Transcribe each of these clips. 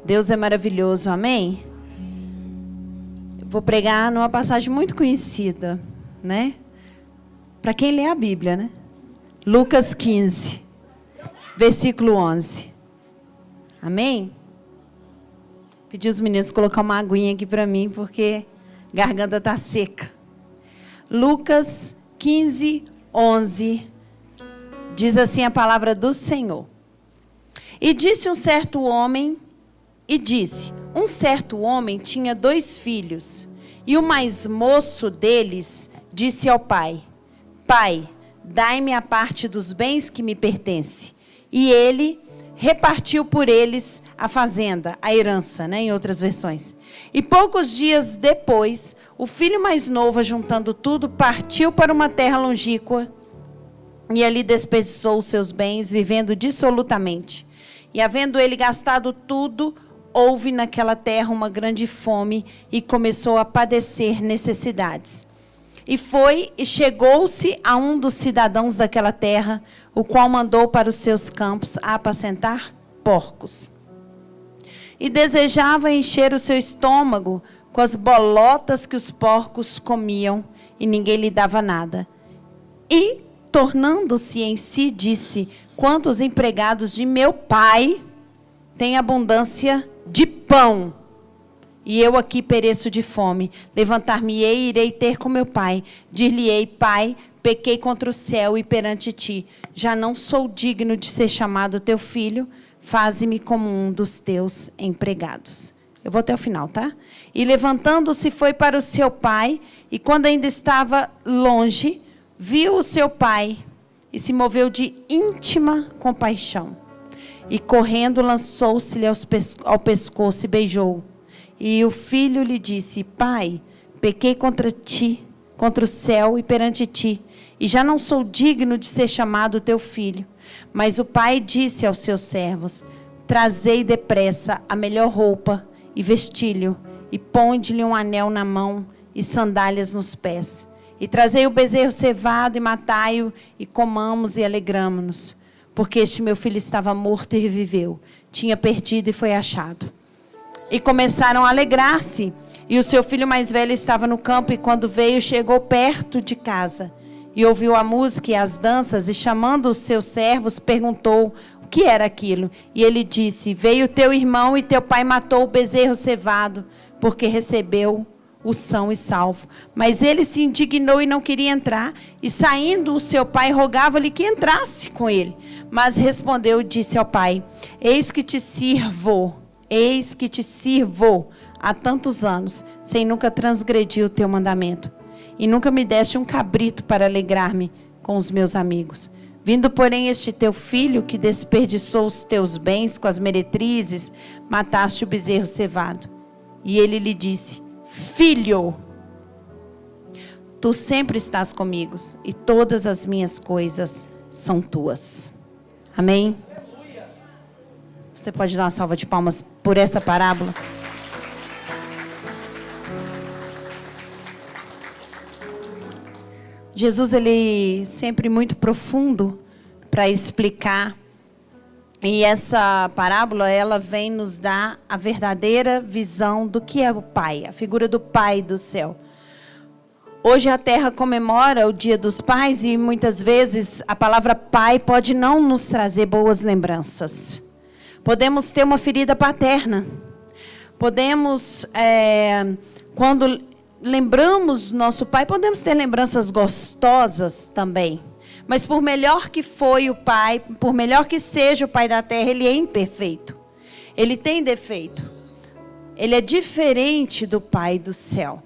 Deus é maravilhoso, amém? Eu vou pregar numa passagem muito conhecida, né? Para quem lê a Bíblia, né? Lucas 15, versículo 11. Amém? Pedi os meninos colocar uma aguinha aqui para mim, porque a garganta está seca. Lucas 15, 11. Diz assim a palavra do Senhor. E disse um certo homem tinha 2 filhos, e o mais moço deles disse ao pai: Pai, dai-me a parte dos bens que me pertence. E ele repartiu por eles a fazenda, a herança, né, em outras versões. E poucos dias depois, o filho mais novo, juntando tudo, partiu para uma terra longínqua, e ali desperdiçou os seus bens, vivendo dissolutamente. E havendo ele gastado tudo, houve naquela terra uma grande fome, e começou a padecer necessidades. E foi e chegou-se a um dos cidadãos daquela terra, o qual mandou para os seus campos a apacentar porcos. E desejava encher o seu estômago com as bolotas que os porcos comiam, e ninguém lhe dava nada. E, tornando-se em si, disse: Quantos empregados de meu pai têm abundância de pão, e eu aqui pereço de fome. Levantar-me-ei e irei ter com meu pai. Dir-lhe-ei: Pai, pequei contra o céu e perante ti. Já não sou digno de ser chamado teu filho. Faze-me como um dos teus empregados. Eu vou até o final, tá? E levantando-se foi para o seu pai, e quando ainda estava longe, viu o seu pai e se moveu de íntima compaixão. E correndo lançou-se-lhe ao pescoço e beijou-o. E o filho lhe disse: Pai, pequei contra ti, contra o céu e perante ti, e já não sou digno de ser chamado teu filho. Mas o pai disse aos seus servos: Trazei depressa a melhor roupa e vestilho, e ponde-lhe um anel na mão e sandálias nos pés. E trazei o bezerro cevado e matai-o, e comamos e alegramo-nos. Porque este meu filho estava morto e reviveu, tinha perdido e foi achado. E começaram a alegrar-se. E o seu filho mais velho estava no campo, e quando veio, chegou perto de casa. E ouviu a música e as danças, e chamando os seus servos, perguntou o que era aquilo. E ele disse: Veio teu irmão, e teu pai matou o bezerro cevado, porque recebeu o são e salvo. Mas ele se indignou e não queria entrar. E saindo o seu pai, rogava-lhe que entrasse com ele. Mas respondeu e disse ao pai: Eis que te sirvo há tantos anos, sem nunca transgredir o teu mandamento. E nunca me deste um cabrito para alegrar-me com os meus amigos. Vindo, porém, este teu filho, que desperdiçou os teus bens com as meretrizes, mataste o bezerro cevado. E ele lhe disse: Filho, tu sempre estás comigo, e todas as minhas coisas são tuas. Amém? Você pode dar uma salva de palmas por essa parábola? Jesus, ele sempre muito profundo para explicar. E essa parábola, ela vem nos dar a verdadeira visão do que é o Pai, a figura do Pai do céu. Hoje a terra comemora o Dia dos Pais, e muitas vezes a palavra pai pode não nos trazer boas lembranças. Podemos ter uma ferida paterna. Podemos, quando lembramos nosso pai, podemos ter lembranças gostosas também. Mas por melhor que foi o pai, por melhor que seja o pai da terra, ele é imperfeito. Ele tem defeito. Ele é diferente do pai do céu.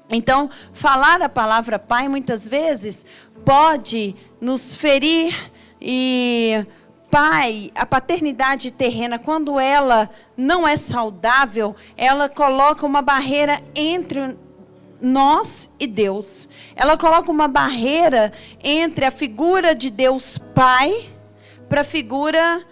Então, falar a palavra pai, muitas vezes, pode nos ferir. E pai, a paternidade terrena, quando ela não é saudável, ela coloca uma barreira entre nós e Deus. Ela coloca uma barreira entre a figura de Deus Pai para a figura,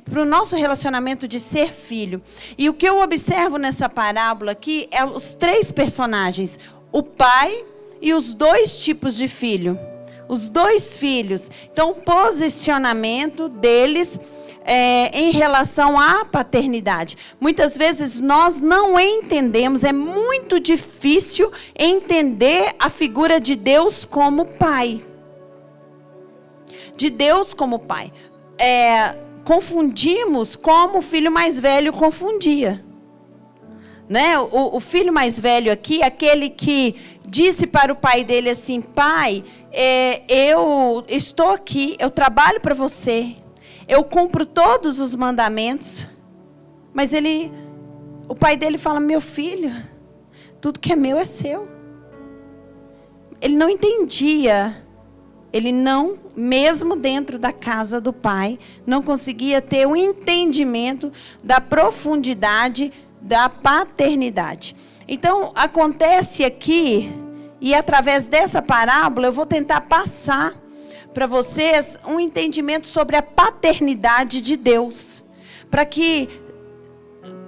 para o nosso relacionamento de ser filho. E o que eu observo nessa parábola aqui é os 3 personagens, o pai e os 2 tipos de filho. Os 2 filhos. Então, o posicionamento deles em relação à paternidade. Muitas vezes nós não entendemos, é muito difícil entender a figura de Deus como pai. De Deus como pai. Confundimos como o filho mais velho confundia. Né? O filho mais velho aqui, aquele que disse para o pai dele assim: pai, eu estou aqui, eu trabalho para você, eu cumpro todos os mandamentos. Mas o pai dele fala: meu filho, tudo que é meu é seu. Ele não entendia. Ele não, mesmo dentro da casa do pai, não conseguia ter um entendimento da profundidade da paternidade. Então, acontece aqui, e através dessa parábola, eu vou tentar passar para vocês um entendimento sobre a paternidade de Deus. Para que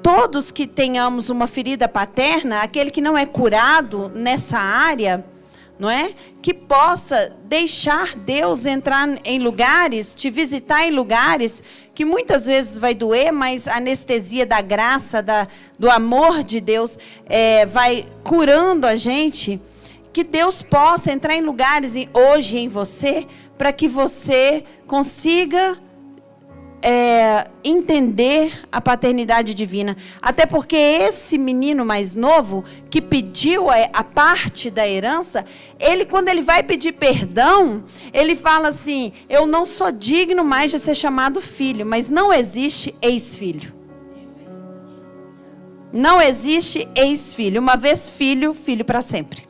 todos que tenhamos uma ferida paterna, aquele que não é curado nessa área, não é? Que possa deixar Deus entrar em lugares, te visitar em lugares que muitas vezes vai doer, mas a anestesia da graça, do amor de Deus vai curando a gente. Que Deus possa entrar em lugares hoje em você, para que você consiga entender a paternidade divina. Até porque esse menino mais novo, que pediu a parte da herança, quando ele vai pedir perdão, ele fala assim: eu não sou digno mais de ser chamado filho. Mas não existe ex-filho. Não existe ex-filho. Uma vez filho, filho para sempre.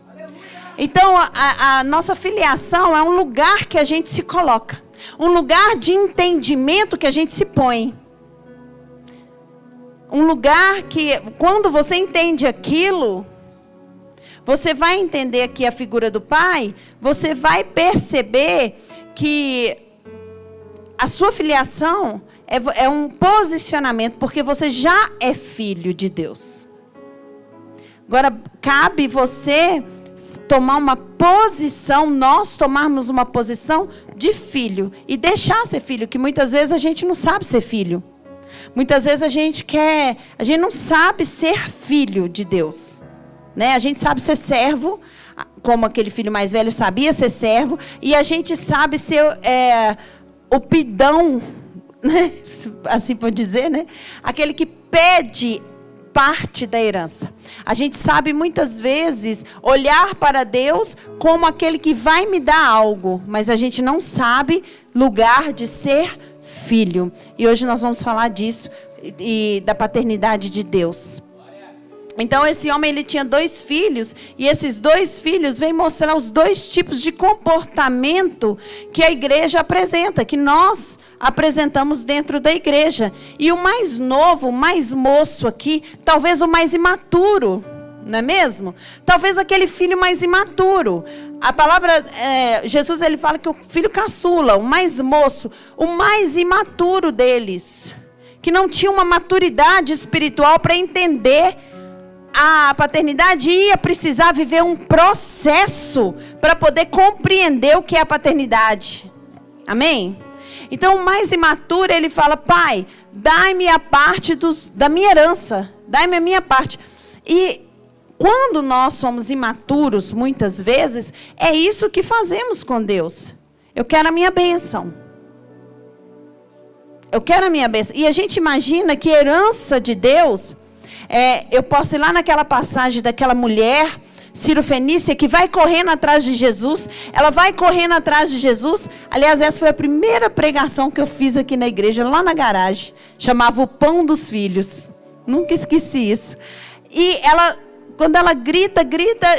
Então, a nossa filiação é um lugar que a gente se coloca. Um lugar de entendimento que a gente se põe. Um lugar que, quando você entende aquilo, você vai entender aqui a figura do pai, você vai perceber que a sua filiação é um posicionamento, porque você já é filho de Deus. Agora, cabe você tomar uma posição, nós tomarmos uma posição de filho e deixar ser filho, que muitas vezes a gente não sabe ser filho. Muitas vezes a gente não sabe ser filho de Deus, né? A gente sabe ser servo, como aquele filho mais velho sabia ser servo, e a gente sabe ser o pidão, né? Assim por dizer, né? Aquele que pede parte da herança. A gente sabe muitas vezes olhar para Deus como aquele que vai me dar algo, mas a gente não sabe lugar de ser filho. E hoje nós vamos falar disso e da paternidade de Deus. Então esse homem, ele tinha 2 filhos, e esses 2 filhos vêm mostrar os 2 tipos de comportamento que a igreja apresenta, que nós apresentamos dentro da igreja. E o mais novo, o mais moço aqui, talvez o mais imaturo, não é mesmo? Talvez aquele filho mais imaturo. A palavra, Jesus, ele fala que o filho caçula, o mais moço, o mais imaturo deles, que não tinha uma maturidade espiritual para entender a paternidade, ia precisar viver um processo para poder compreender o que é a paternidade. Amém? Então, o mais imaturo, ele fala: pai, dai-me a parte da minha herança, dai-me a minha parte. E quando nós somos imaturos, muitas vezes, é isso que fazemos com Deus. Eu quero a minha bênção. Eu quero a minha bênção. E a gente imagina que herança de Deus, eu posso ir lá naquela passagem daquela mulher Sirofenícia, que vai correndo atrás de Jesus. Ela vai correndo atrás de Jesus. Aliás, essa foi a primeira pregação que eu fiz aqui na igreja, lá na garagem. Chamava o Pão dos Filhos. Nunca esqueci isso. E quando ela grita,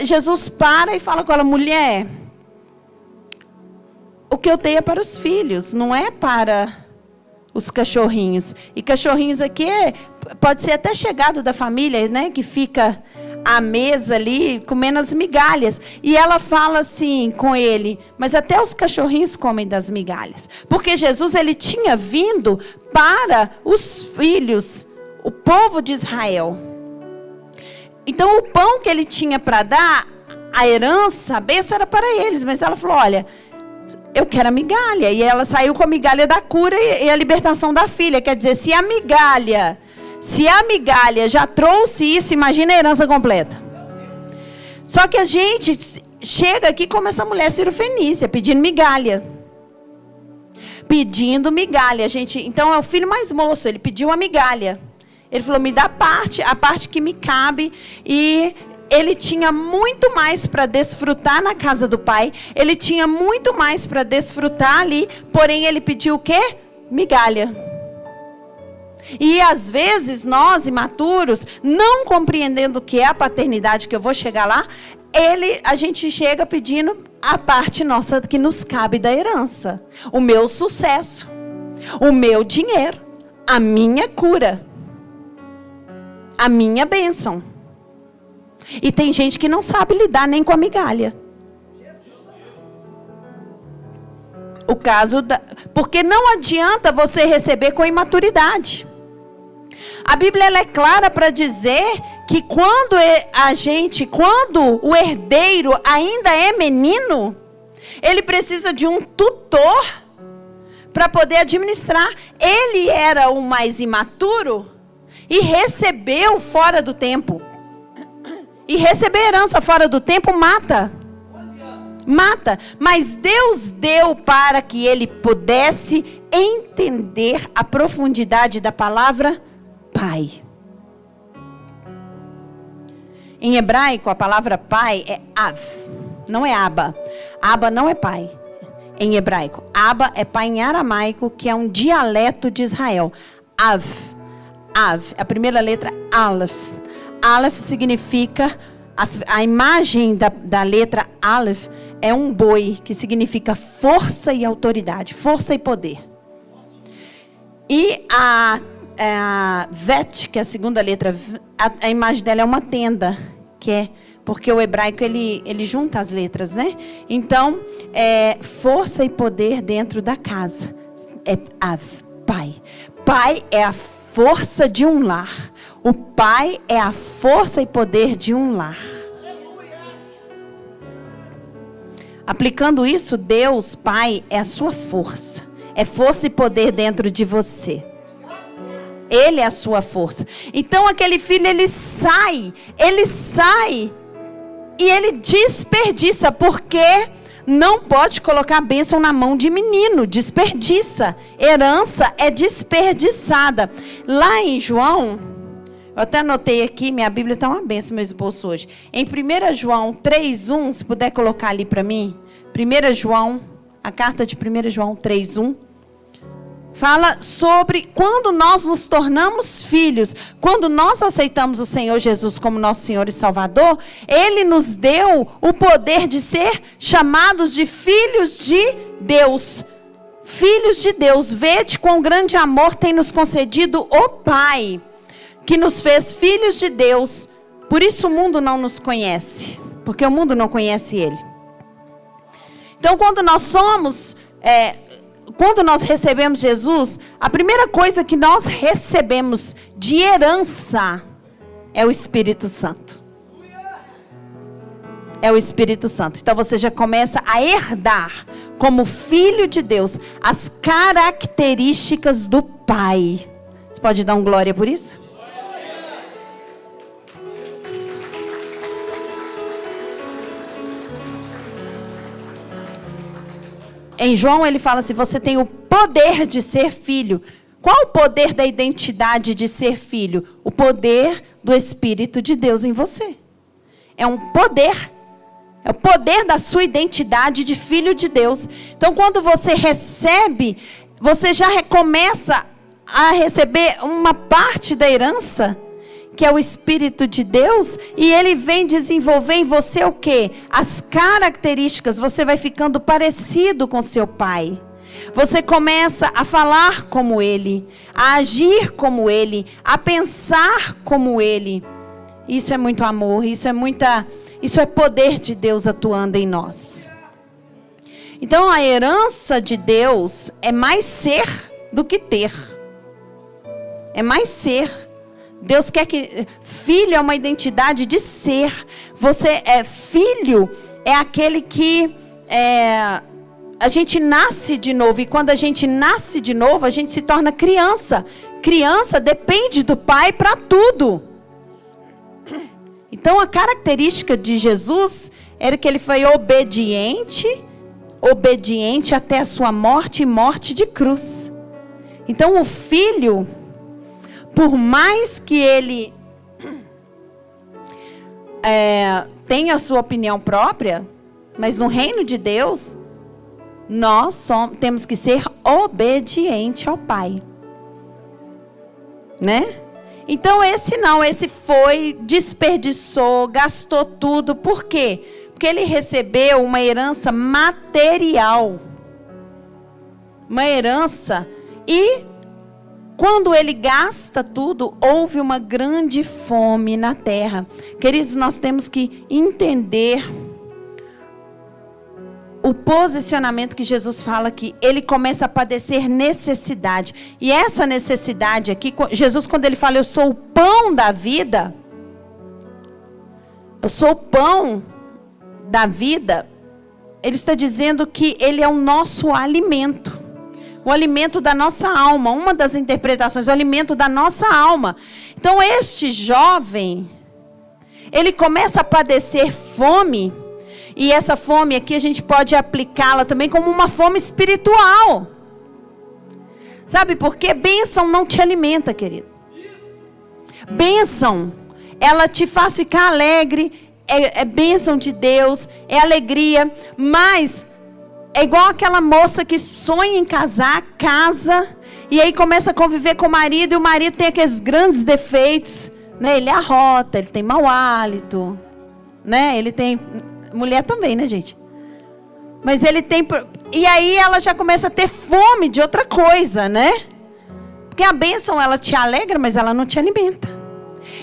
Jesus para e fala com ela: mulher, o que eu tenho é para os filhos, não é para os cachorrinhos. E cachorrinhos aqui pode ser até chegado da família, né? Que fica à mesa ali, comendo as migalhas. E ela fala assim com ele: mas até os cachorrinhos comem das migalhas. Porque Jesus, ele tinha vindo para os filhos, o povo de Israel. Então, o pão que ele tinha para dar, a herança, a bênção era para eles. Mas ela falou: olha, eu quero a migalha. E ela saiu com a migalha da cura e a libertação da filha. Quer dizer, se a migalha já trouxe isso, imagina a herança completa. Só que a gente chega aqui como essa mulher cirofenícia, pedindo migalha. Pedindo migalha. Então é o filho mais moço, ele pediu a migalha. Ele falou, me dá a parte que me cabe. E ele tinha muito mais para desfrutar na casa do pai. Ele tinha muito mais para desfrutar ali. Porém, ele pediu o quê? Migalha. E às vezes, nós, imaturos, não compreendendo o que é a paternidade, que eu vou chegar lá, a gente chega pedindo a parte nossa que nos cabe da herança. O meu sucesso. O meu dinheiro. A minha cura. A minha bênção. E tem gente que não sabe lidar nem com a migalha. Porque não adianta você receber com imaturidade. A Bíblia ela é clara para dizer que quando o herdeiro ainda é menino, ele precisa de um tutor para poder administrar. Ele era o mais imaturo e recebeu fora do tempo. E receber herança fora do tempo mata. Mas Deus deu para que ele pudesse entender a profundidade da palavra pai. Em hebraico, a palavra pai é av, não é aba. Aba não é pai, em hebraico. Aba é pai em aramaico, que é um dialeto de Israel. Av, a primeira letra, Aleph. Aleph significa, a imagem da letra Aleph é um boi, que significa força e autoridade, força e poder. E a Vet, que é a segunda letra, a imagem dela é uma tenda, porque o hebraico ele junta as letras, né? Então, força e poder dentro da casa. É pai. Pai é a força de um lar. O pai é a força e poder de um lar. Aplicando isso, Deus, Pai, é a sua força. É força e poder dentro de você. Ele é a sua força. Então aquele filho, ele sai e ele desperdiça, porque não pode colocar a bênção na mão de menino, desperdiça. Herança é desperdiçada. Lá em João, eu até anotei aqui, minha Bíblia está uma bênção, meu esboço hoje. Em 1 João 3:1, se puder colocar ali para mim. 1 João, a carta de 1 João 3:1. Fala sobre quando nós nos tornamos filhos, quando nós aceitamos o Senhor Jesus como nosso Senhor e Salvador, Ele nos deu o poder de ser chamados de filhos de Deus. Filhos de Deus, vede quão grande amor tem nos concedido o Pai, que nos fez filhos de Deus. Por isso o mundo não nos conhece, porque o mundo não conhece Ele. Então quando nós recebemos Jesus, a primeira coisa que nós recebemos de herança é o Espírito Santo. É o Espírito Santo. Então você já começa a herdar, como filho de Deus, as características do Pai. Você pode dar um glória por isso? Em João ele fala assim, você tem o poder de ser filho. Qual o poder da identidade de ser filho? O poder do Espírito de Deus em você. É um poder. É o poder da sua identidade de filho de Deus. Então quando você recebe, você já começa a receber uma parte da herança, que é o Espírito de Deus, e Ele vem desenvolver em você o quê? As características. Você vai ficando parecido com seu Pai. Você começa a falar como Ele, a agir como Ele, a pensar como Ele. Isso é muito amor, isso é poder de Deus atuando em nós. Então a herança de Deus é mais ser do que ter. É mais ser. Deus quer que... Filho é uma identidade de ser. Você é filho, é aquele que... a gente nasce de novo. E quando a gente nasce de novo, a gente se torna criança. Criança depende do pai para tudo. Então a característica de Jesus era que ele foi obediente até a sua morte e morte de cruz. Então o filho, por mais que ele tenha a sua opinião própria, mas no reino de Deus, nós temos que ser obediente ao Pai. Né? Então esse foi, desperdiçou, gastou tudo. Por quê? Porque ele recebeu uma herança material. Uma herança. E quando ele gasta tudo, houve uma grande fome na terra. Queridos, nós temos que entender o posicionamento que Jesus fala aqui. Ele começa a padecer necessidade. E essa necessidade aqui, Jesus, quando ele fala, eu sou o pão da vida, eu sou o pão da vida, ele está dizendo que ele é o nosso alimento. O alimento da nossa alma. Uma das interpretações, o alimento da nossa alma. Então este jovem, ele começa a padecer fome. E essa fome aqui a gente pode aplicá-la também como uma fome espiritual. Sabe por quê? Bênção não te alimenta, querido. Bênção, ela te faz ficar alegre. É bênção de Deus, é alegria. Mas é igual aquela moça que sonha em casar, casa, e aí começa a conviver com o marido, e o marido tem aqueles grandes defeitos, né? Ele arrota, ele tem mau hálito, né? Ele tem... Mulher também, né, gente? Mas ele tem... E aí ela já começa a ter fome de outra coisa, né? Porque a bênção, ela te alegra, mas ela não te alimenta.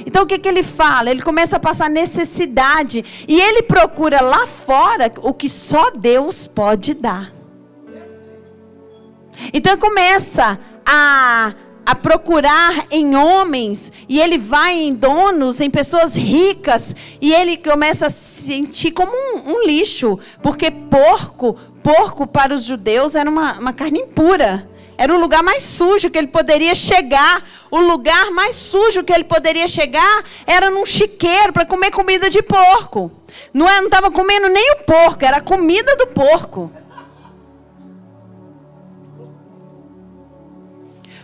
Então o que ele fala? Ele começa a passar necessidade. E ele procura lá fora o que só Deus pode dar. Então começa a procurar em homens, e ele vai em donos, em pessoas ricas, e ele começa a se sentir como um lixo, porque porco para os judeus era uma carne impura, era o lugar mais sujo que ele poderia chegar. O lugar mais sujo que ele poderia chegar era num chiqueiro para comer comida de porco. Não estava comendo nem o porco, era a comida do porco.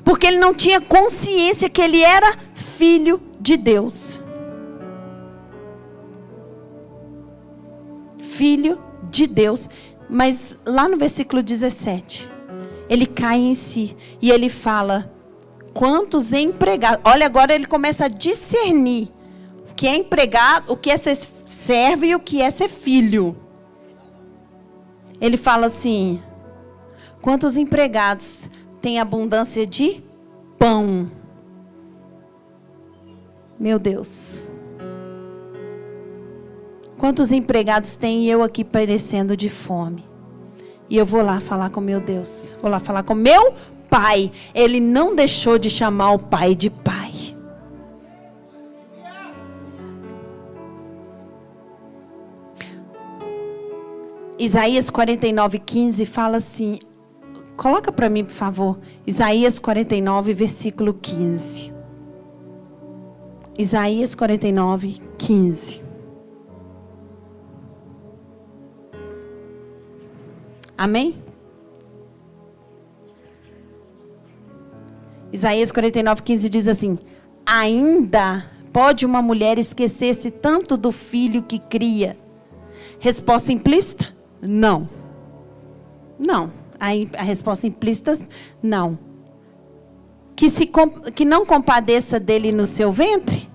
Porque ele não tinha consciência que ele era filho de Deus. Filho de Deus. Mas lá no versículo 17, ele cai em si e ele fala, quantos empregados... Olha, agora ele começa a discernir o que é empregado, o que é ser servo e o que é ser filho. Ele fala assim, quantos empregados... tem abundância de pão. Meu Deus. Quantos empregados tem eu aqui perecendo de fome? E eu vou lá falar com meu Deus. Vou lá falar com meu pai. Ele não deixou de chamar o pai de pai. Isaías 49:15 fala assim... Coloca para mim, por favor. Isaías 49, versículo 15. Isaías 49, 15. Amém? Isaías 49, 15 diz assim: ainda pode uma mulher esquecer-se tanto do filho que cria? Resposta implícita? Não. Não. A resposta implícita, não. Que não compadeça dele no seu ventre?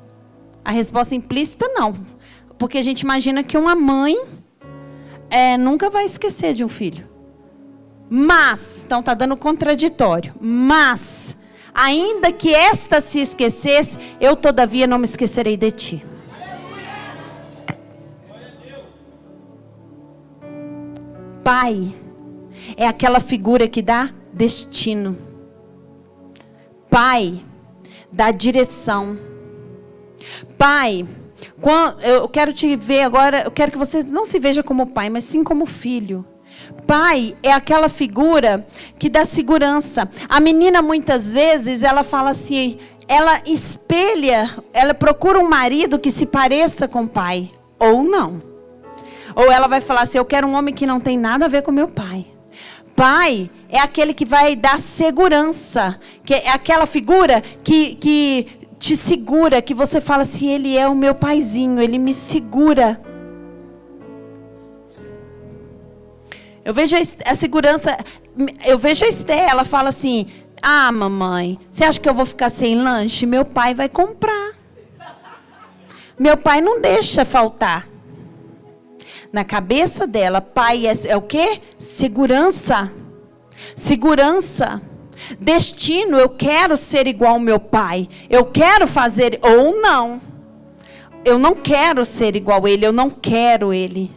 A resposta implícita, não. Porque a gente imagina que uma mãe nunca vai esquecer de um filho. Mas, então está dando contraditório. Mas, ainda que esta se esquecesse, eu todavia não me esquecerei de ti. Pai é aquela figura que dá destino. Pai dá direção. Pai, eu quero te ver agora, eu quero que você não se veja como pai, mas sim como filho. Pai é aquela figura que dá segurança. A menina muitas vezes, ela fala assim, ela espelha, ela procura um marido que se pareça com o pai, ou não. Ou ela vai falar assim, eu quero um homem que não tem nada a ver com meu pai. Pai é aquele que vai dar segurança, que é aquela figura que te segura, que você fala assim, ele é o meu paizinho, ele me segura. Eu vejo a segurança, eu vejo a Esté, ela fala assim, ah, mamãe, você acha que eu vou ficar sem lanche? Meu pai vai comprar. Meu pai não deixa faltar. Na cabeça dela, pai é o quê? Segurança. Segurança. Destino, eu quero ser igual ao meu pai. Eu quero fazer, ou não. Eu não quero ser igual a ele, eu não quero ele.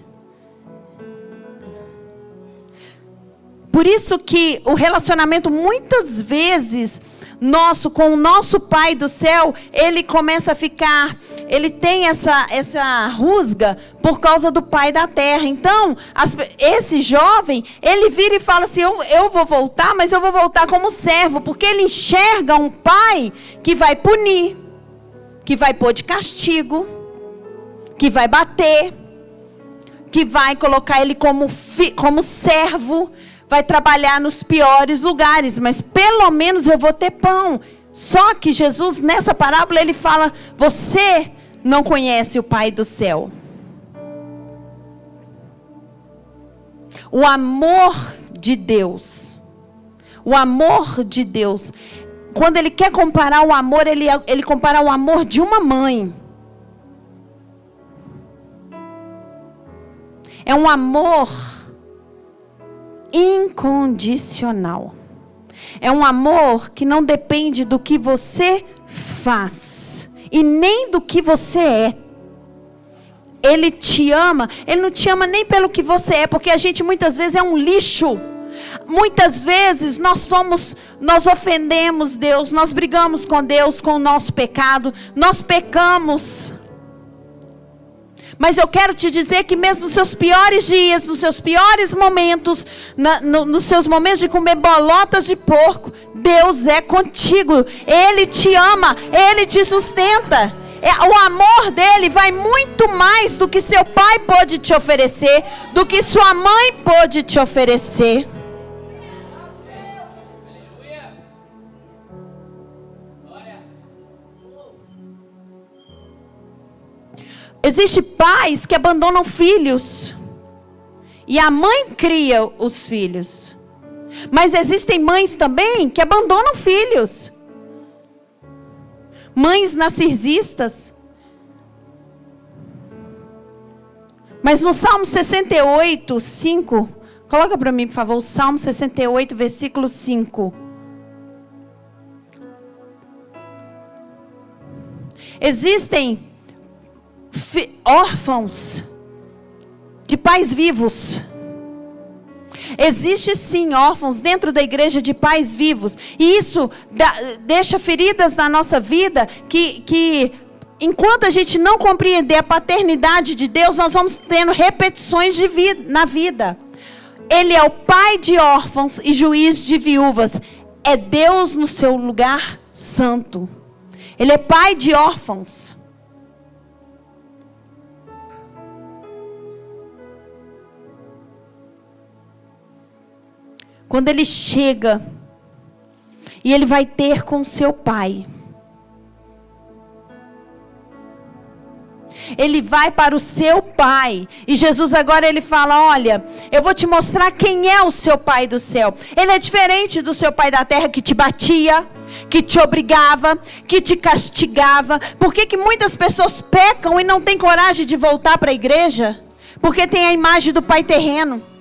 Por isso que o relacionamento, muitas vezes, nosso com o nosso Pai do céu, ele começa a ficar, ele tem essa rusga por causa do Pai da terra. Então, esse jovem, ele vira e fala assim, eu vou voltar, mas eu vou voltar como servo, porque ele enxerga um pai que vai punir, que vai pôr de castigo, que vai bater, que vai colocar ele como servo, vai trabalhar nos piores lugares, mas pelo menos eu vou ter pão. Só que Jesus, nessa parábola, ele fala, você não conhece o Pai do céu. O amor de Deus, quando ele quer comparar o amor, ele compara o amor de uma mãe. É um amor incondicional. É um amor que não depende do que você faz e nem do que você é. Ele te ama, ele não te ama nem pelo que você é, porque a gente muitas vezes é um lixo. Muitas vezes nós ofendemos Deus, nós brigamos com Deus com o nosso pecado, nós pecamos. Mas eu quero te dizer que mesmo nos seus piores dias, nos seus piores momentos, nos seus momentos de comer bolotas de porco, Deus é contigo. Ele te ama, Ele te sustenta. O amor dele vai muito mais do que seu pai pôde te oferecer, do que sua mãe pôde te oferecer. Existem pais que abandonam filhos. E a mãe cria os filhos. Mas existem mães também que abandonam filhos. Mães narcisistas. Mas no Salmo 68, 5. Coloca para mim, por favor, o Salmo 68, versículo 5. Existem órfãos de pais vivos. Existe sim órfãos dentro da igreja de pais vivos. E isso deixa feridas na nossa vida que enquanto a gente não compreender a paternidade de Deus, nós vamos tendo repetições na vida. Ele é o pai de órfãos e juiz de viúvas. É Deus no seu lugar santo. Ele é pai de órfãos. Quando ele chega e ele vai ter com seu pai, ele vai para o seu pai. E Jesus agora ele fala, olha, eu vou te mostrar quem é o seu pai do céu. Ele é diferente do seu pai da terra que te batia, que te obrigava, que te castigava. Por que muitas pessoas pecam e não têm coragem de voltar para a igreja? Porque tem a imagem do pai terreno.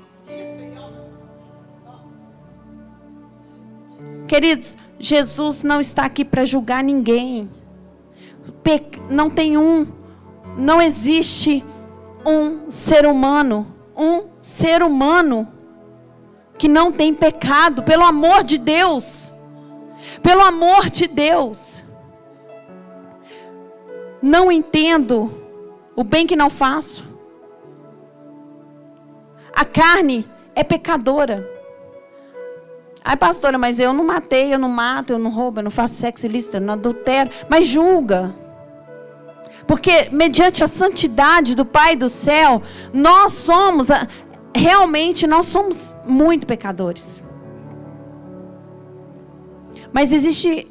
Queridos, Jesus não está aqui para julgar ninguém. Não existe um ser humano que não tem pecado, pelo amor de Deus. Pelo amor de Deus. Não entendo o bem que não faço. A carne, é pecadora. Ai, pastora, mas eu não matei, eu não mato, eu não roubo, eu não faço sexo ilícito, eu não adultero. Mas julga. Porque mediante a santidade do Pai do céu, realmente nós somos muito pecadores. Mas existem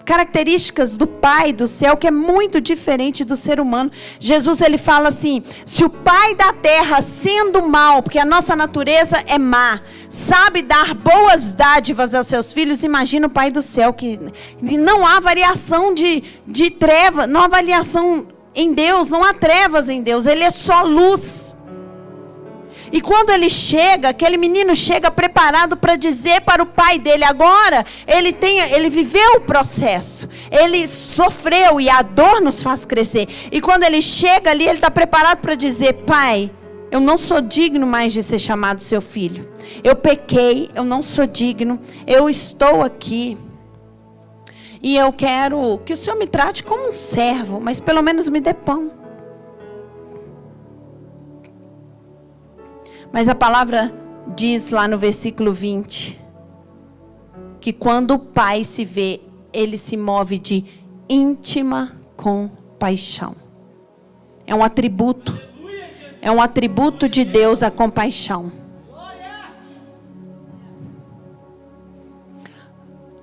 características do Pai do céu que é muito diferente do ser humano. Jesus, ele fala assim: se o Pai da terra, sendo mau, porque a nossa natureza é má, sabe dar boas dádivas aos seus filhos, imagina o Pai do céu, que não há variação de treva, não há variação em Deus, não há trevas em Deus, ele é só luz. E quando ele chega, aquele menino chega preparado para dizer para o pai dele, agora ele viveu o processo, ele sofreu e a dor nos faz crescer. E quando ele chega ali, ele está preparado para dizer: pai, eu não sou digno mais de ser chamado seu filho. Eu pequei, eu não sou digno, eu estou aqui. E eu quero que o Senhor me trate como um servo, mas pelo menos me dê pão. Mas a palavra diz lá no versículo 20, que quando o pai se vê, ele se move de íntima compaixão. É um atributo de Deus a compaixão.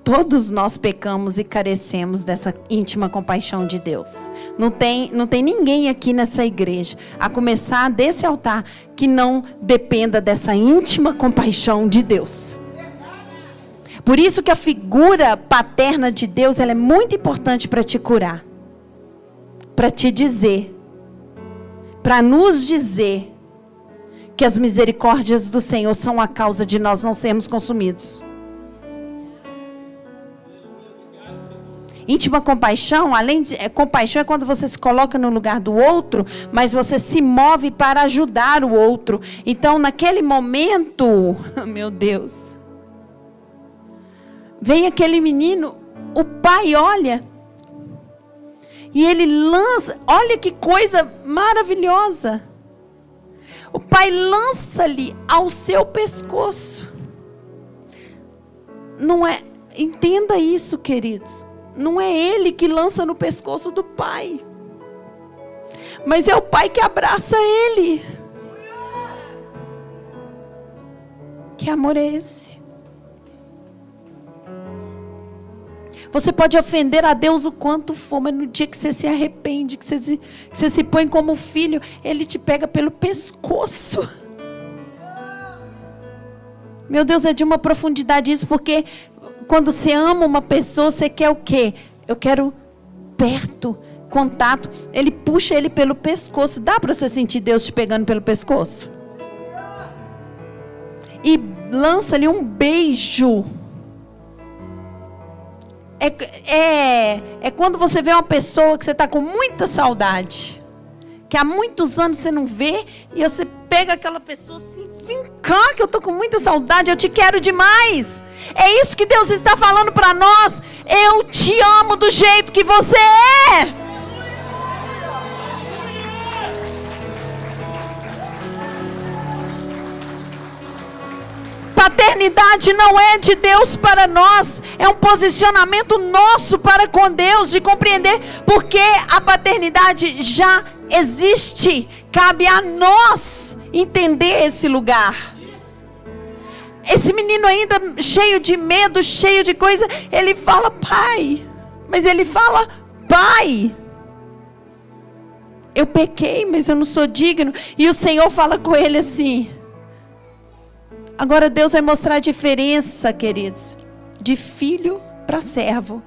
Todos nós pecamos e carecemos dessa íntima compaixão de Deus. Não tem ninguém aqui nessa igreja, a começar desse altar, que não dependa dessa íntima compaixão de Deus. Por isso que a figura paterna de Deus, ela é muito importante para te curar. Para te dizer, para nos dizer que as misericórdias do Senhor são a causa de nós não sermos consumidos. Íntima compaixão, compaixão é quando você se coloca no lugar do outro, mas você se move para ajudar o outro. Então, naquele momento, meu Deus, vem aquele menino, o pai olha, e ele lança, olha que coisa maravilhosa. O pai lança-lhe ao seu pescoço. Não é, entenda isso, queridos. Não é ele que lança no pescoço do pai, mas é o pai que abraça ele. Que amor é esse? Você pode ofender a Deus o quanto for, mas no dia que você se arrepende, que você se põe como filho, ele te pega pelo pescoço. Meu Deus, é de uma profundidade isso, porque quando você ama uma pessoa, você quer o quê? Eu quero perto, contato. Ele puxa ele pelo pescoço. Dá para você sentir Deus te pegando pelo pescoço? E lança-lhe um beijo. É quando você vê uma pessoa que você está com muita saudade, que há muitos anos você não vê, e você pega aquela pessoa assim: vem cá, que eu estou com muita saudade, eu te quero demais. É isso que Deus está falando para nós. Eu te amo do jeito que você é. Paternidade não é de Deus para nós, é um posicionamento nosso para com Deus, de compreender porque a paternidade já existe. Cabe a nós entender esse lugar. Esse menino ainda cheio de medo, cheio de coisa, ele fala pai, mas ele fala pai. Eu pequei, mas eu não sou digno. E o Senhor fala com ele assim. Agora Deus vai mostrar a diferença, queridos, de filho para servo.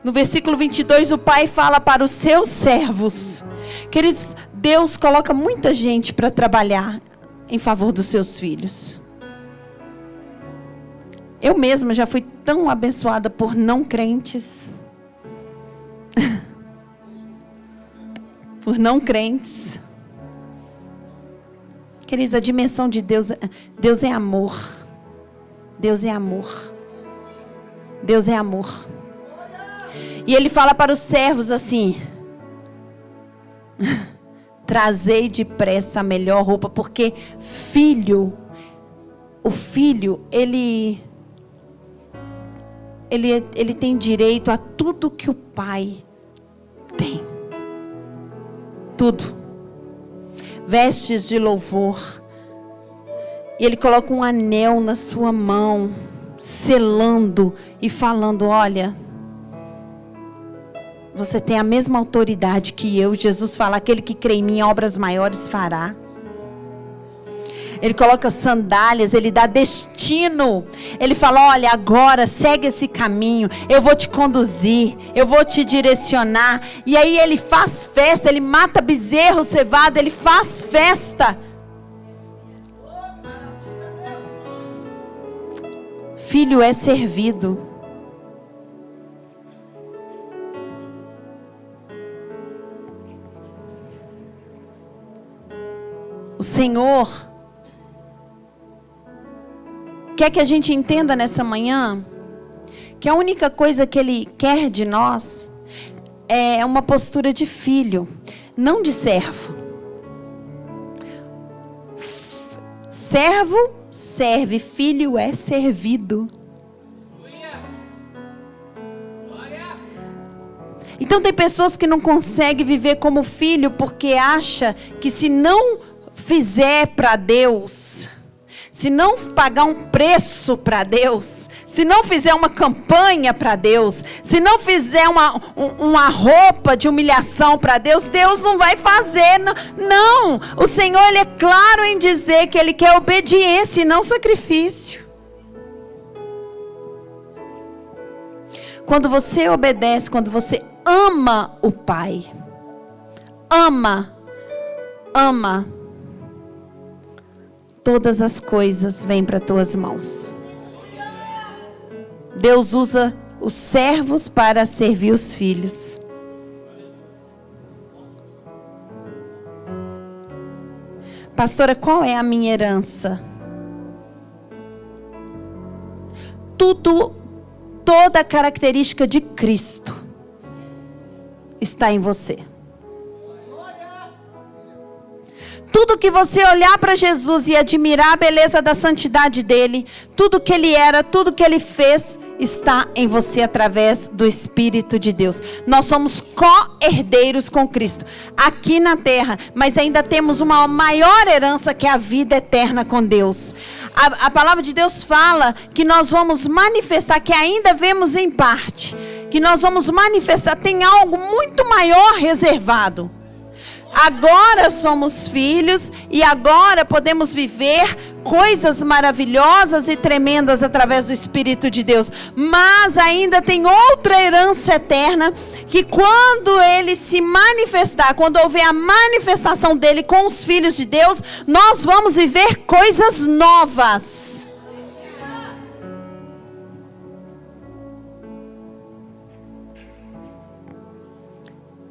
No versículo 22, o pai fala para os seus servos. Queridos, Deus coloca muita gente para trabalhar em favor dos seus filhos. Eu mesma já fui tão abençoada por não crentes. Por não crentes. Queridos, a dimensão de Deus, Deus é amor. Deus é amor. Deus é amor. E ele fala para os servos assim: trazei depressa a melhor roupa, porque filho o filho, ele tem direito a tudo que o pai tem. Tudo. Vestes de louvor. E ele coloca um anel na sua mão, selando e falando: olha, você tem a mesma autoridade que eu. Jesus fala: aquele que crê em mim, obras maiores fará. Ele coloca sandálias, ele dá destino. Ele fala: olha, agora segue esse caminho, eu vou te conduzir, eu vou te direcionar. E aí ele faz festa, ele mata bezerro cevado, ele faz festa. Filho é servido. O Senhor quer que a gente entenda nessa manhã que a única coisa que Ele quer de nós é uma postura de filho, não de servo. Servo serve, filho é servido. Então tem pessoas que não conseguem viver como filho porque acha que se não fizer para Deus, se não pagar um preço para Deus, se não fizer uma campanha para Deus, se não fizer uma roupa de humilhação para Deus, Deus não vai fazer. Não, o Senhor, Ele é claro em dizer que Ele quer obediência e não sacrifício. Quando você obedece, quando você ama o Pai, ama, todas as coisas vêm para tuas mãos. Deus usa os servos para servir os filhos. Pastora, qual é a minha herança? Toda a característica de Cristo está em você. Tudo que você olhar para Jesus e admirar a beleza da santidade dele, tudo que ele era, tudo que ele fez, está em você através do Espírito de Deus. Nós somos co-herdeiros com Cristo aqui na terra, mas ainda temos uma maior herança, que é a vida eterna com Deus. A palavra de Deus fala que nós vamos manifestar, que ainda vemos em parte, que nós vamos manifestar, tem algo muito maior reservado. Agora somos filhos e agora podemos viver coisas maravilhosas e tremendas através do Espírito de Deus. Mas ainda tem outra herança eterna, que quando Ele se manifestar, quando houver a manifestação dEle com os filhos de Deus, nós vamos viver coisas novas.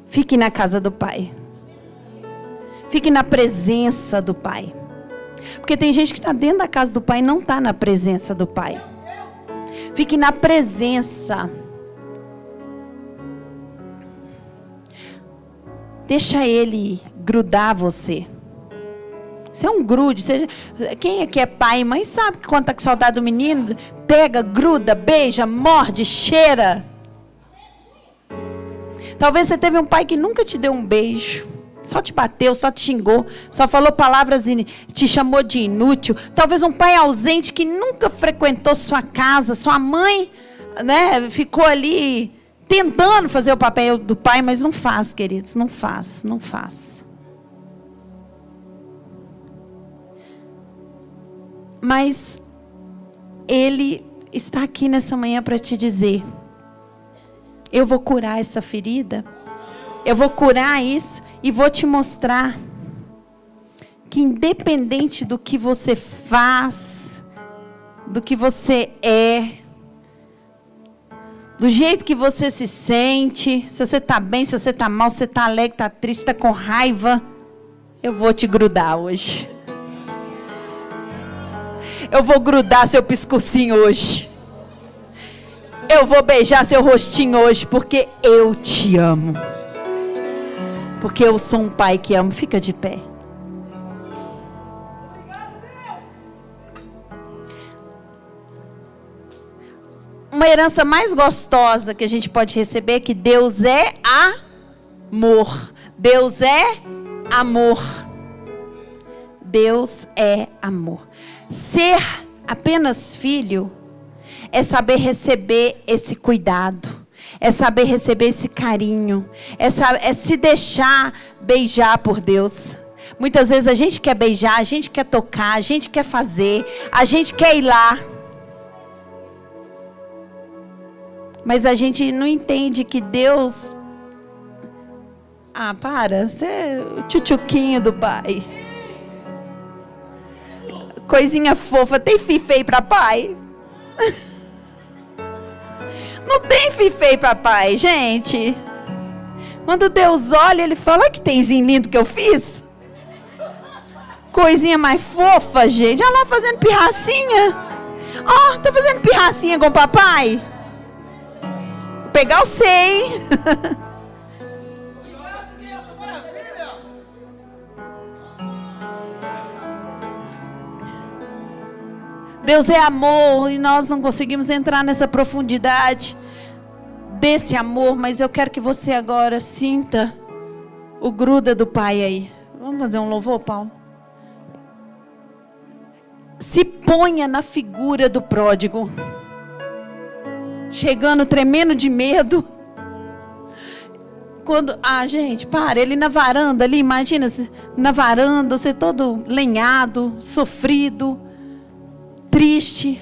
Fique na casa do Pai. Fique na presença do Pai. Porque tem gente que está dentro da casa do Pai e não está na presença do Pai. Fique na presença. Deixa Ele grudar você. Você é um grude. Quem aqui é pai e mãe sabe que quando está com saudade do menino, pega, gruda, beija, morde, cheira. Talvez você teve um pai que nunca te deu um beijo. Só te bateu, só te xingou, só falou palavras e te chamou de inútil. Talvez um pai ausente que nunca frequentou sua casa, sua mãe, né, ficou ali tentando fazer o papel do pai, mas não faz, queridos, não faz. Mas Ele está aqui nessa manhã para te dizer: eu vou curar essa ferida, eu vou curar isso. E vou te mostrar que independente do que você faz, do que você é, do jeito que você se sente, se você está bem, se você está mal, se você está alegre, está triste, está com raiva, eu vou te grudar hoje. Eu vou grudar seu pescocinho hoje. Eu vou beijar seu rostinho hoje, porque eu te amo. Porque eu sou um pai que amo. Fica de pé. uma herança mais gostosa que a gente pode receber é que Deus é amor. Deus é amor. Deus é amor. Ser apenas filho é saber receber esse cuidado, é saber receber esse carinho, é se deixar beijar por Deus. Muitas vezes a gente quer beijar, a gente quer tocar, a gente quer fazer, a gente quer ir lá. Mas a gente não entende que Deus... para, você é o tchutchuquinho do pai. Coisinha fofa, tem filho feio para pai? Não tem filho feio para pai, gente. Quando Deus olha, Ele fala, olha que tenzinho lindo que eu fiz. Coisinha mais fofa, gente. Olha lá fazendo pirracinha. Ó, tá fazendo pirracinha com o papai? Vou pegar o sei. Deus é amor e nós não conseguimos entrar nessa profundidade desse amor, mas eu quero que você agora sinta o gruda do Pai aí. Vamos fazer um louvor, Paulo? Se ponha na figura do pródigo, chegando tremendo de medo. Quando, gente, ele na varanda ali, imagina, na varanda, você todo lenhado, sofrido, triste,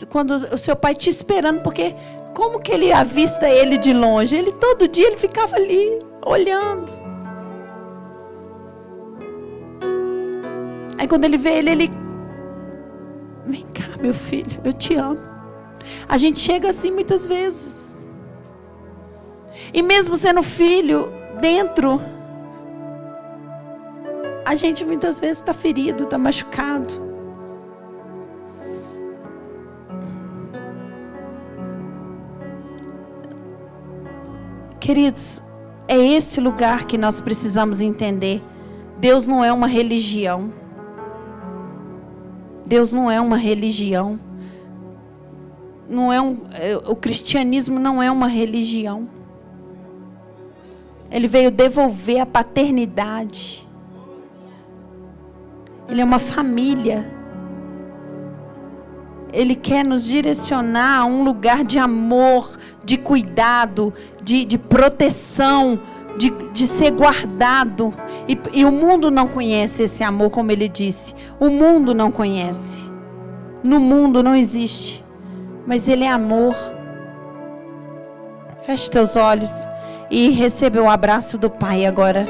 quando o seu pai te esperando, porque como que ele avista ele de longe? Ele todo dia ele ficava ali olhando. Aí quando ele vê ele vem cá, meu filho, eu te amo. A gente chega assim muitas vezes. E mesmo sendo filho dentro, a gente muitas vezes está ferido, está machucado. Queridos, é esse lugar que nós precisamos entender. Deus não é uma religião. Deus não é uma religião. O cristianismo não é uma religião. Ele veio devolver a paternidade. Ele é uma família. Ele quer nos direcionar a um lugar de amor, de cuidado, de proteção, de ser guardado. E o mundo não conhece esse amor, como ele disse. O mundo não conhece. No mundo não existe. Mas ele é amor. Feche teus olhos e receba o abraço do Pai agora.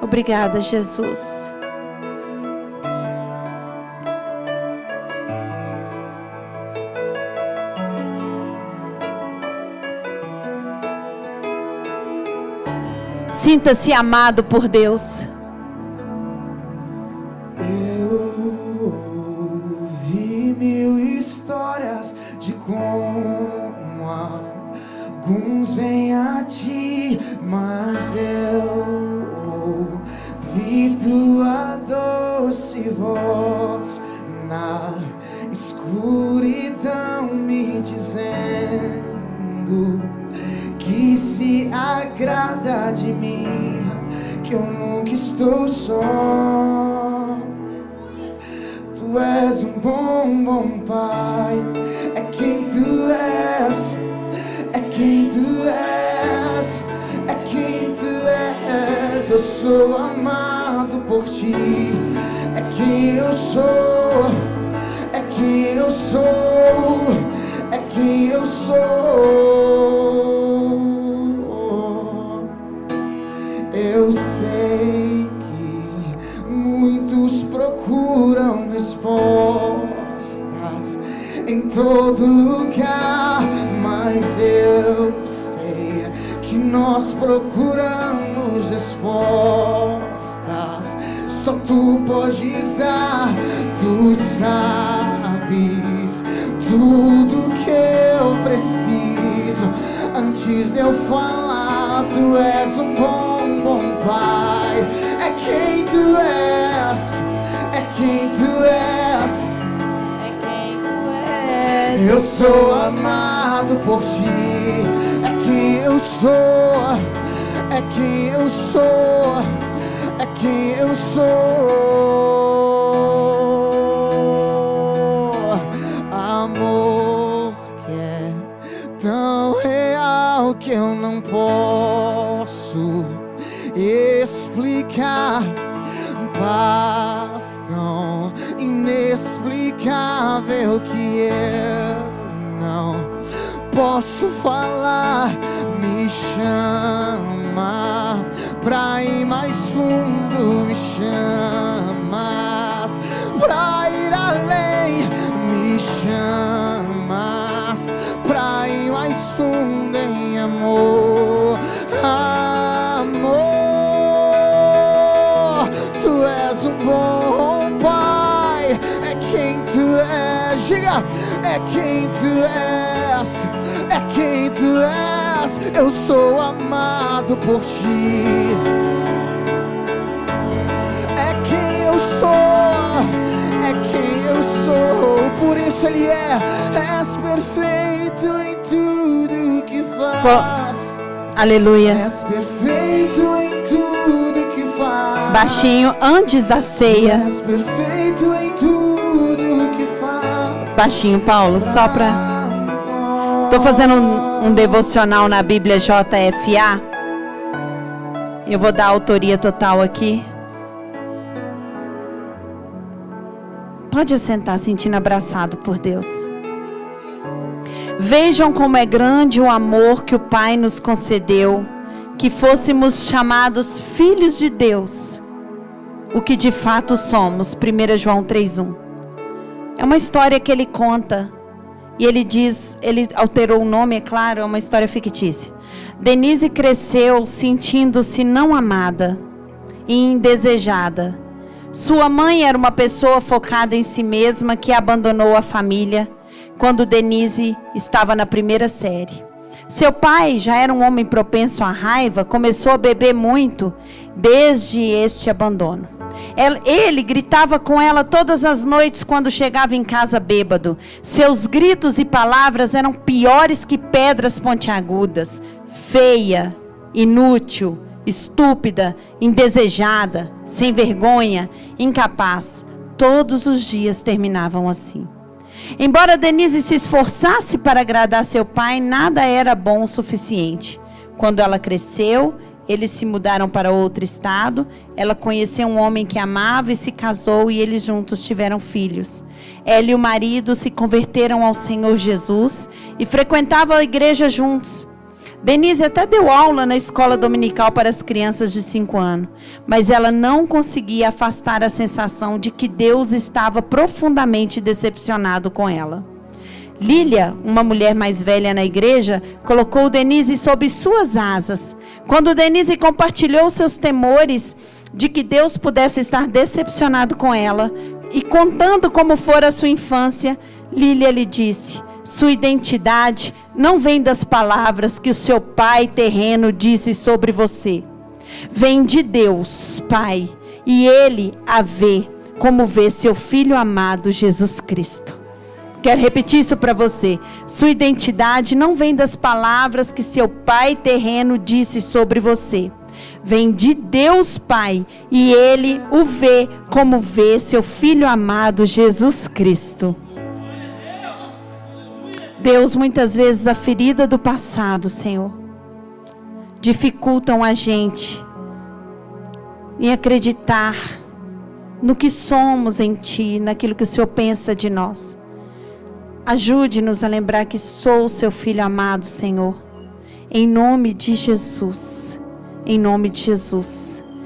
Obrigada, Jesus. Sinta-se amado por Deus. Eu ouvi 1000 histórias de como alguns vêm a ti, mas eu ouvi tua doce voz na escuridão me dizendo que se agrada de mim, que eu nunca estou só. Tu és um bom pai, é quem tu és, é quem tu és, é quem tu és. Eu sou amado por ti, é quem eu sou, é quem eu sou, é quem eu sou. Eu sei que muitos procuram respostas em todo lugar, mas eu sei que nós procuramos respostas. Só tu podes dar, tu sabes tudo que eu preciso. Antes de eu falar, tu és um bom pai. É quem tu és, é quem tu és, é quem tu és. você. Eu sou amado por ti. É quem eu sou. É quem eu sou. É quem eu sou. Amor que é tão real que eu não posso explicar. Paz tão inexplicável que eu não posso falar. Me chama pra ir mais fundo, me chamas pra ir além, me chamas pra ir mais fundo em amor. Amor, tu és um bom pai, é quem tu és, diga, é quem tu és, é quem tu és. Eu sou amado por ti. É quem eu sou, é quem eu sou. Por isso ele é. És perfeito em tudo que faz. Aleluia. És perfeito em tudo que faz. Baixinho, antes da ceia. És perfeito em tudo que faz. Baixinho, Paulo, só pra... Estou fazendo um devocional na Bíblia JFA. Eu vou dar autoria total aqui. Pode sentar sentindo abraçado por Deus. Vejam como é grande o amor que o Pai nos concedeu, que fôssemos chamados filhos de Deus, o que de fato somos. 1 João 3:1. É uma história que ele conta. E ele diz, ele alterou o nome, é claro, é uma história fictícia. Denise cresceu sentindo-se não amada e indesejada. Sua mãe era uma pessoa focada em si mesma que abandonou a família quando Denise estava na primeira série. Seu pai já era um homem propenso à raiva, começou a beber muito desde este abandono. Ele gritava com ela todas as noites quando chegava em casa bêbado. Seus gritos e palavras eram piores que pedras pontiagudas. Feia, inútil, estúpida, indesejada, sem vergonha, incapaz. Todos os dias terminavam assim. Embora Denise se esforçasse para agradar seu pai, nada era bom o suficiente. Quando ela cresceu, eles se mudaram para outro estado. Ela conheceu um homem que amava e se casou, e eles juntos tiveram filhos. Ela e o marido se converteram ao Senhor Jesus e frequentavam a igreja juntos. Denise até deu aula na escola dominical para as crianças de 5 anos, mas ela não conseguia afastar a sensação de que Deus estava profundamente decepcionado com ela. Lília, uma mulher mais velha na igreja, colocou Denise sob suas asas. Quando Denise compartilhou seus temores de que Deus pudesse estar decepcionado com ela, e contando como fora a sua infância, Lília lhe disse: sua identidade não vem das palavras que o seu pai terreno disse sobre você. Vem de Deus, Pai, e Ele a vê como vê seu Filho amado, Jesus Cristo. Quero repetir isso para você. Sua identidade não vem das palavras que seu pai terreno disse sobre você. Vem de Deus Pai, e Ele o vê como vê seu Filho amado, Jesus Cristo. Deus, muitas vezes a ferida do passado, Senhor, dificultam a gente em acreditar no que somos em Ti, naquilo que o Senhor pensa de nós. Ajude-nos a lembrar que sou o seu Filho amado, Senhor. Em nome de Jesus. Em nome de Jesus.